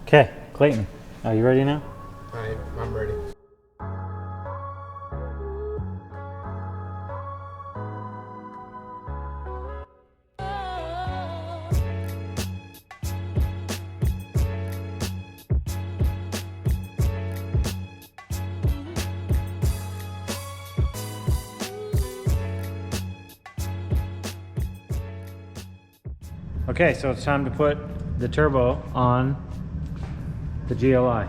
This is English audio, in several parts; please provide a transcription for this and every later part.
Okay, Clayton, are you ready now? I'm ready. Okay, so it's time to put the turbo on the GLI.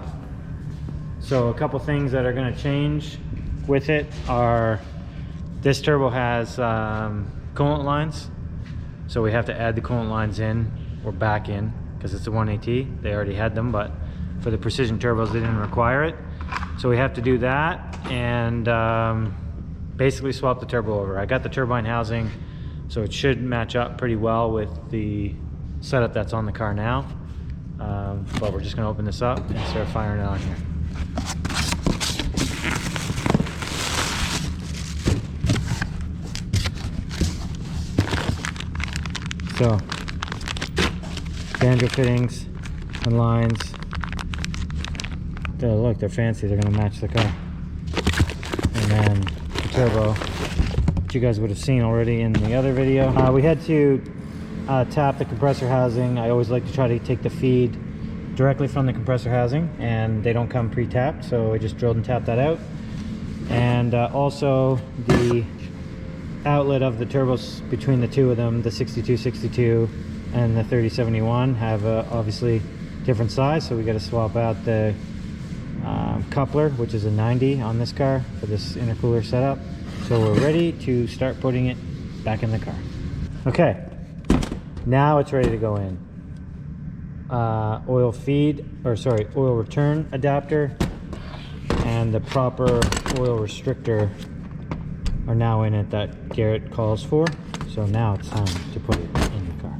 So a couple things that are going to change with it are this turbo has coolant lines, so we have to add the coolant lines in or back in because it's a 1AT. They already had them, but for the precision turbos they didn't require it, so we have to do that and basically swap the turbo over. I got the turbine housing, so it should match up pretty well with the setup that's on the car now. But we're just going to open this up and start firing it on here. So, banjo fittings and lines. Oh, look, they're fancy. They're going to match the car. And then the turbo, which you guys would have seen already in the other video. We had to tap the compressor housing. I always like to try to take the feed directly from the compressor housing, and they don't come pre-tapped, so I just drilled and tapped that out. And also the outlet of the turbos between the two of them, the 6262 and the 3071, have obviously different size, so we got to swap out the coupler, which is a 90 on this car for this intercooler setup. So we're ready to start putting it back in the car. Okay, now it's ready to go in. Oil return adapter and the proper oil restrictor are now in it that Garrett calls for. So now it's time to put it in the car.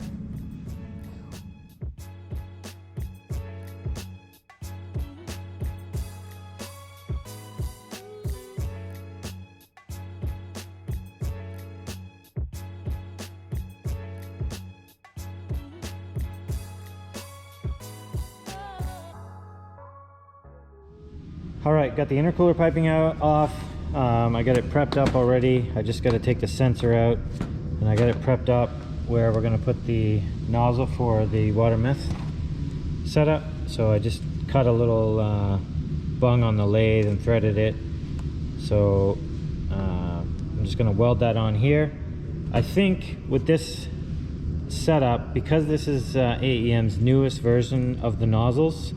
All right, got the intercooler piping off. I got it prepped up already. I just got to take the sensor out, and I got it prepped up where we're going to put the nozzle for the water meth setup. So I just cut a little bung on the lathe and threaded it. So I'm just going to weld that on here. I think with this setup, because this is AEM's newest version of the nozzles,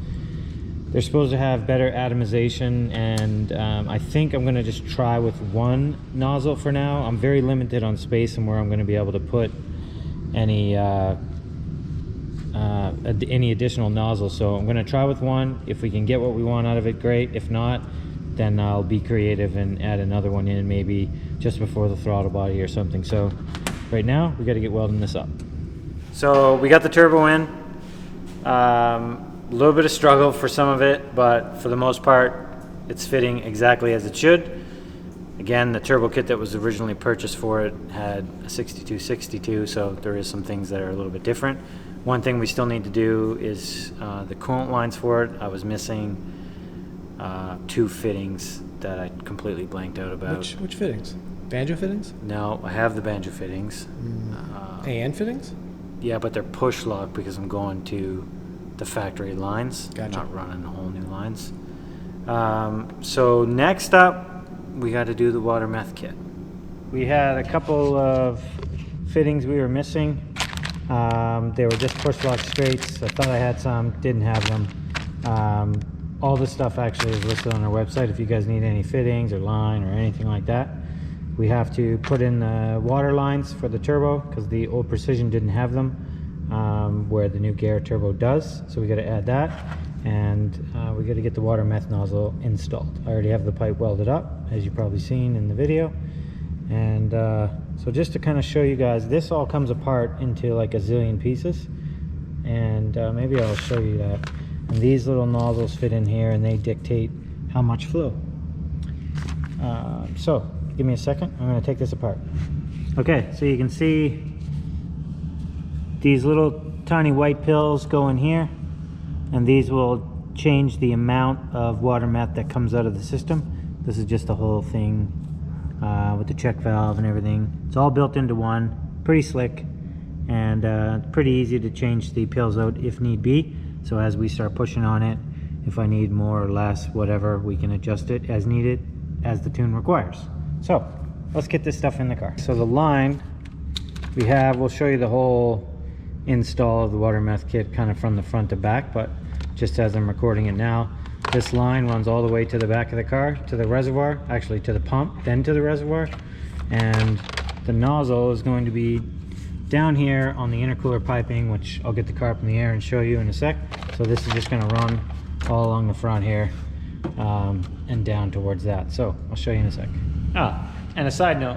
they're supposed to have better atomization, and I think I'm going to just try with one nozzle for now. I'm very limited on space and where I'm going to be able to put any additional nozzles. So I'm going to try with one. If we can get what we want out of it, great. If not, then I'll be creative and add another one in, maybe just before the throttle body or something. So right now, we got to get welding this up. So we got the turbo in. A little bit of struggle for some of it, but for the most part it's fitting exactly as it should. Again, the turbo kit that was originally purchased for it had a 6262, so there is some things that are a little bit different. One thing we still need to do is the coolant lines for it. I was missing two fittings that I completely blanked out about. Which fittings? Banjo fittings? No, I have the banjo fittings. AN fittings? Yeah, but they're push lock because I'm going to the factory lines. Gotcha. Not running whole new lines. So next up, we got to do the water meth kit. We had a couple of fittings we were missing. They were just push lock straights. I thought I had some, didn't have them. All this stuff actually is listed on our website if you guys need any fittings or line or anything like that. We have to put in the water lines for the turbo because the old Precision didn't have them. Where the new Garrett turbo does, so we got to add that, and we got to get the water meth nozzle installed. I already have the pipe welded up, as you've probably seen in the video, and so just to kind of show you guys, this all comes apart into like a zillion pieces, and maybe I'll show you that. And these little nozzles fit in here, and they dictate how much flow. So give me a second, I'm going to take this apart. Okay, so you can see these little tiny white pills go in here, and these will change the amount of water meth that comes out of the system. This is just the whole thing with the check valve and everything. It's all built into one, pretty slick, and pretty easy to change the pills out if need be. So as we start pushing on it, if I need more or less, whatever, we can adjust it as needed, as the tune requires. So let's get this stuff in the car. So the line we have, we'll show you the whole install of the water meth kit kind of from the front to back, but just as I'm recording it now, this line runs all the way to the back of the car, to the reservoir, actually to the pump, then to the reservoir, and the nozzle is going to be down here on the intercooler piping, which I'll get the car up in the air and show you in a sec. So this is just going to run all along the front here and down towards that. So I'll show you in a sec. And a side note,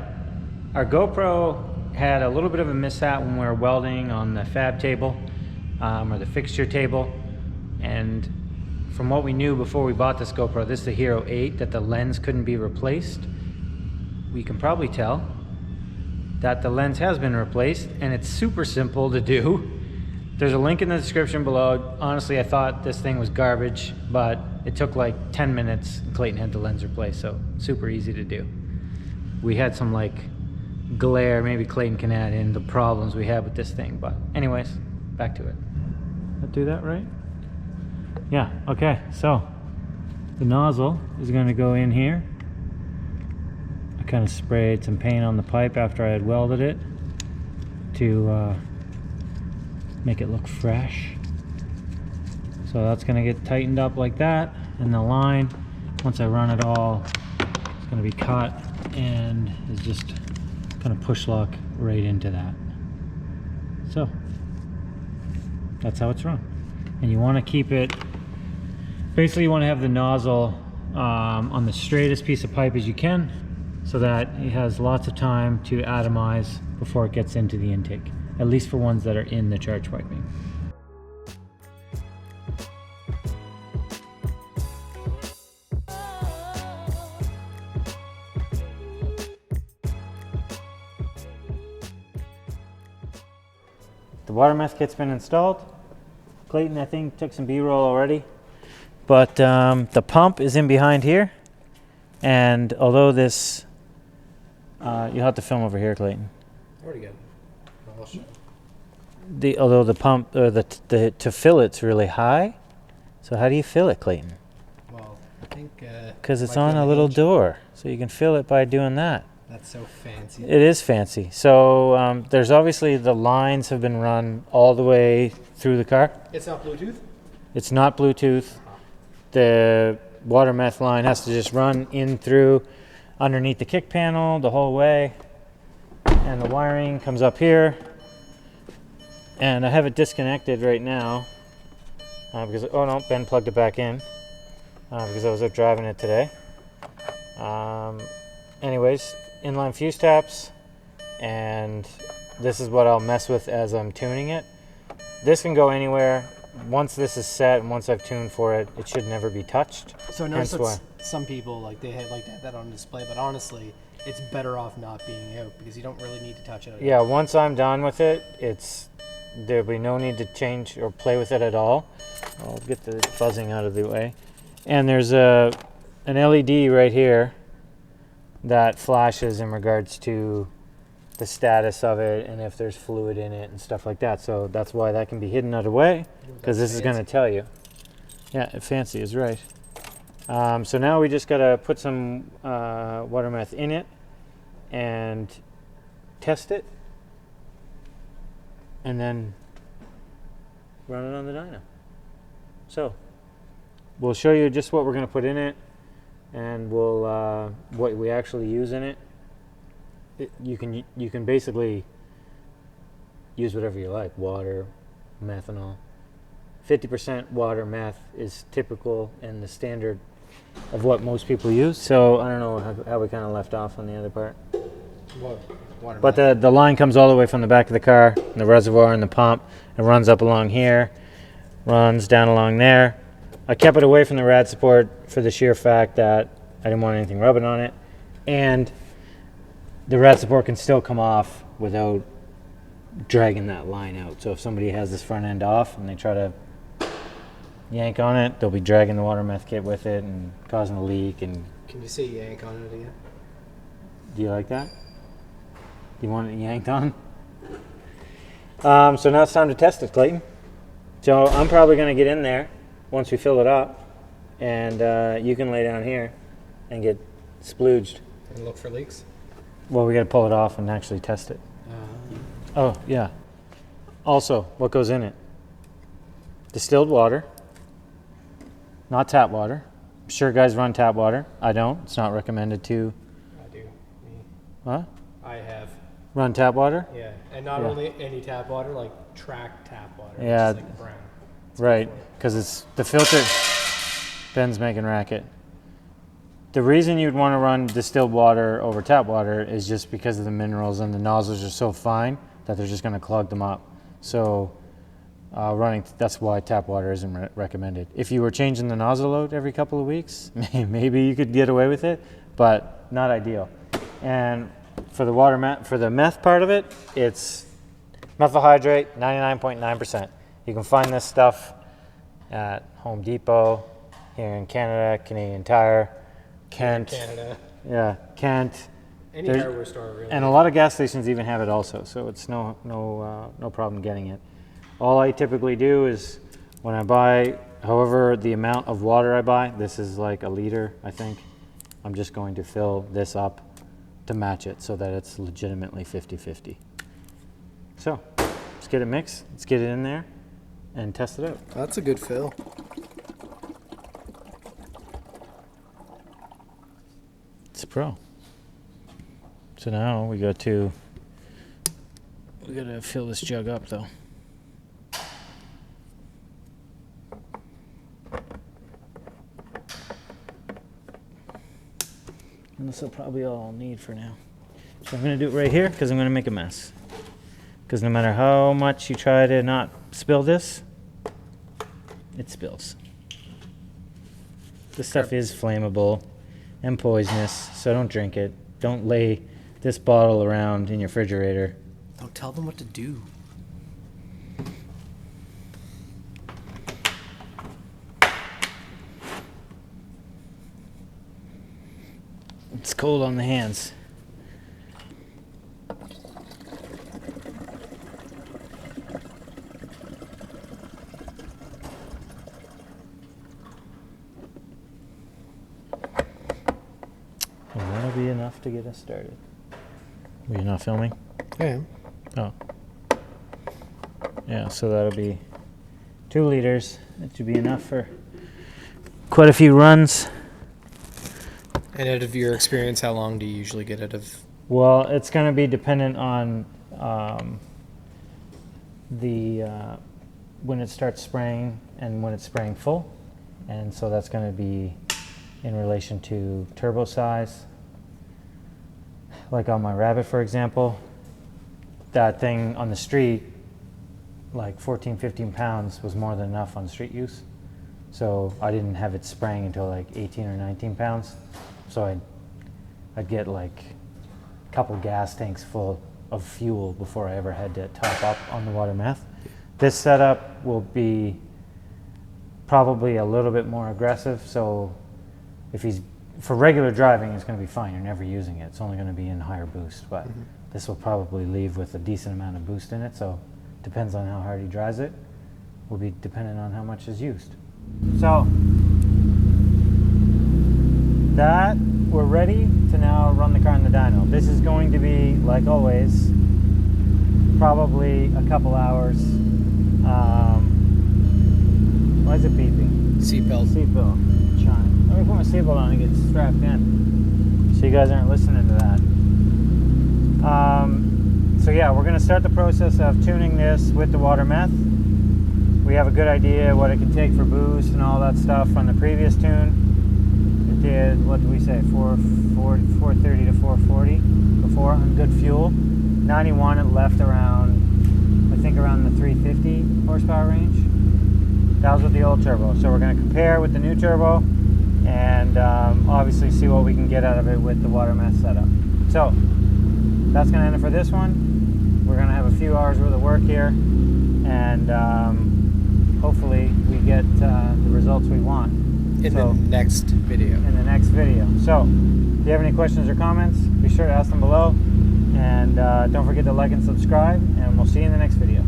our GoPro had a little bit of a mishap when we were welding on the fab table or the fixture table, and from what we knew before we bought this GoPro, this is the Hero 8, that the lens couldn't be replaced. We can probably tell that the lens has been replaced, and it's super simple to do. There's a link in the description below. Honestly, I thought this thing was garbage, but it took like 10 minutes and Clayton had the lens replaced, so super easy to do. We had some like glare, maybe Clayton can add in the problems we had with this thing, but anyways, back to it. Did I do that right? Yeah, okay, so the nozzle is going to go in here. I kind of sprayed some paint on the pipe after I had welded it to make it look fresh. So that's going to get tightened up like that, and the line, once I run it all, it's going to be cut and is just going to push lock right into that. So that's how it's run. And you want to keep it, basically you want to have the nozzle on the straightest piece of pipe as you can, so that it has lots of time to atomize before it gets into the intake, at least for ones that are in the charge piping. The water meth kit's been installed. Clayton, I think, took some B-roll already, but the pump is in behind here, and although this, you'll have to film over here, Clayton. Already good. I'll show you. Although the pump, or to fill it's really high. So how do you fill it, Clayton? Well, I think because it's on a little door, so you can fill it by doing that. That's so fancy. It is fancy. So there's obviously, the lines have been run all the way through the car. It's not Bluetooth? It's not Bluetooth. The water meth line has to just run in through underneath the kick panel the whole way, and the wiring comes up here, and I have it disconnected right now because, oh no, Ben plugged it back in because I was out driving it today. Anyways, inline fuse taps, and this is what I'll mess with as I'm tuning it. This can go anywhere. Once this is set and once I've tuned for it, it should never be touched. So notice that some people like to have that on display, but honestly, it's better off not being out because you don't really need to touch it. Yeah, once I'm done with it, there'll be no need to change or play with it at all. I'll get the buzzing out of the way. And there's an LED right here that flashes in regards to the status of it and if there's fluid in it and stuff like that. So that's why that can be hidden out of the way, because this is going to tell you. Yeah, fancy is right. So now we just got to put some water meth in it and test it, and then run it on the dyno. So we'll show you just what we're going to put in it, and we'll what we actually use in it. You can basically use whatever you like, water, methanol. 50% water meth is typical and the standard of what most people use. So I don't know how we kind of left off on the other part. Water But the line comes all the way from the back of the car, the reservoir and the pump. It runs up along here, runs down along there. I kept it away from the rad support for the sheer fact that I didn't want anything rubbing on it. And the rad support can still come off without dragging that line out. So if somebody has this front end off and they try to, yank on it, they'll be dragging the water meth kit with it and causing a leak. And Can you say yank on it again? do you like that? Do you want it yanked on? So now it's time to test it, Clayton. So I'm probably going to get in there once we fill it up, and you can lay down here and get splooged. And look for leaks? Well, we got to pull it off and actually test it. Oh, yeah. Also, what goes in it? Distilled water, not tap water. I'm sure guys run tap water. I don't. It's not recommended to. I do. Me. What? I have. Run tap water? Yeah, and not only any tap water, like track tap water. Yeah. Which is like brown. Right, because it's the filter. Ben's making racket. The reason you'd want to run distilled water over tap water is just because of the minerals, and the nozzles are so fine that they're just going to clog them up. So that's why tap water isn't recommended. If you were changing the nozzle out every couple of weeks, maybe you could get away with it, but not ideal. And for the meth part of it, it's methyl hydrate, 99.9%. You can find this stuff at Home Depot, here in Canada, Canadian Tire, Kent. Canada. Yeah, Kent. Any hardware store, really. And a lot of gas stations even have it also, so it's no problem getting it. All I typically do is when I buy, however the amount of water I buy, this is like a liter, I think, I'm just going to fill this up to match it so that it's legitimately 50-50. So, let's get it mixed, let's get it in there and test it out. That's a good fill. It's a pro. So now we gotta fill this jug up though. And this will probably all I'll need for now. So I'm gonna do it right here because I'm gonna make a mess. Because no matter how much you try to not spill this, it spills. This stuff is flammable and poisonous, so don't drink it. Don't lay this bottle around in your refrigerator. Don't tell them what to do. It's cold on the hands. And that'll be enough to get us started. Were you not filming? Yeah. Oh. Yeah, so that'll be 2 liters. That should be enough for quite a few runs. And out of your experience, how long do you usually get out of? Well, it's going to be dependent on when it starts spraying and when it's spraying full. And so that's going to be in relation to turbo size. Like on my Rabbit, for example, that thing on the street, like 14, 15 pounds was more than enough on street use. So I didn't have it spraying until like 18 or 19 pounds. So I'd get like a couple gas tanks full of fuel before I ever had to top up on the water meth. This setup will be probably a little bit more aggressive. So if for regular driving, it's going to be fine. You're never using it. It's only going to be in higher boost, but this will probably leave with a decent amount of boost in it. So depends on how hard he drives it. Will be dependent on how much is used. So that we're ready to now run the car in the dyno. This is going to be, like always, probably a couple hours. Why is it beeping? Seatbelt. Seatbelt chime. Let me put my seatbelt on and get strapped in, so you guys aren't listening to that. So yeah, we're going to start the process of tuning this with the water meth. We have a good idea what it can take for boost and all that stuff on the previous tune. It did, what did we say, 430 to 440 before on good fuel. 91 it left around, I think around the 350 horsepower range. That was with the old turbo. So we're going to compare with the new turbo and obviously see what we can get out of it with the water meth setup. So that's going to end it for this one. We're going to have a few hours worth of work here, and hopefully we get the results we want. In the next video. In the next video. So, if you have any questions or comments, be sure to ask them below. And don't forget to like and subscribe, and we'll see you in the next video.